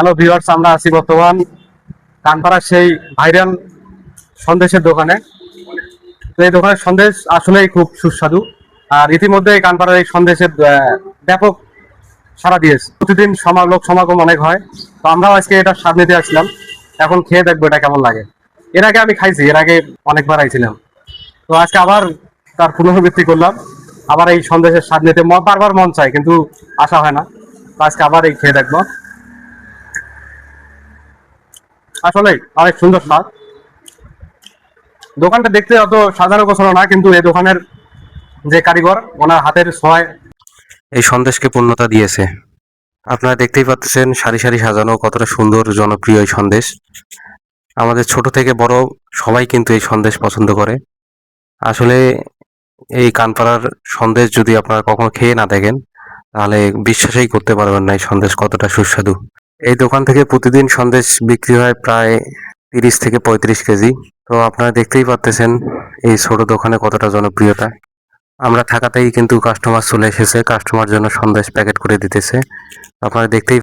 Hello viewers, আমরা আছি বর্তমান কানপাড়ার সেই ভাইরাল সন্দেশের দোকানে। তো এই দোকানের সন্দেশ আসলেই খুব সুস্বাদু। আর ইতিমধ্যে এই কানপাড়ার এই সন্দেশের ব্যাপক সাড়া দিয়েছে। প্রতিদিন লোক সমাগম অনেক হয়। তো আমরাও আজকে এটা স্বাদ নিতে আসলাম, এখন খেয়ে দেখবো এটা কেমন লাগে। এর আগে আমি খাইছি, এর আগে অনেকবার আইছিলাম। তো আজকে আবার তার পুনরাবৃত্তি করলাম, আবার এই সন্দেশের স্বাদ নিতে বারবার মন চায়, কিন্তু আসা হয় না। তো আজকে আবার এই খেয়ে দেখবো। আসলে অনেক সুন্দর স্বাদ। দোকানটা দেখতে অত সাজানো গোছানো না, কিন্তু এই দোকানের যে কারিগর, ওনার হাতের ছোঁয়ায় এই সন্দেশকে পূর্ণতা দিয়েছে। আপনারা দেখতেই পাচ্ছেন সারি সারি সাজানো, কতটা সুন্দর জনপ্রিয় এই সন্দেশ। আমাদের ছোট থেকে বড় সবাই কিন্তু এই সন্দেশ পছন্দ করে। আসলে এই কানপাড়ার সন্দেশ যদি আপনারা কখনো খেয়ে না দেখেন, তাহলে বিশ্বাসই করতে পারবেন না এই সন্দেশ কতটা সুস্বাদু। এই দোকান থেকে প্রতিদিন সন্দেশ বিক্রি হয় প্রায় 30 থেকে 35 কেজি। তো আপনারা দেখতেই পাচ্ছেন এই ছোট দোকানে কতটা জনপ্রিয়তা। আমরা থাকাতেই কিন্তু কাস্টমার চলে এসেছে, কাস্টমার জন্য সন্দেশ প্যাকেট করে দিতেছে। আপনারা দেখতেই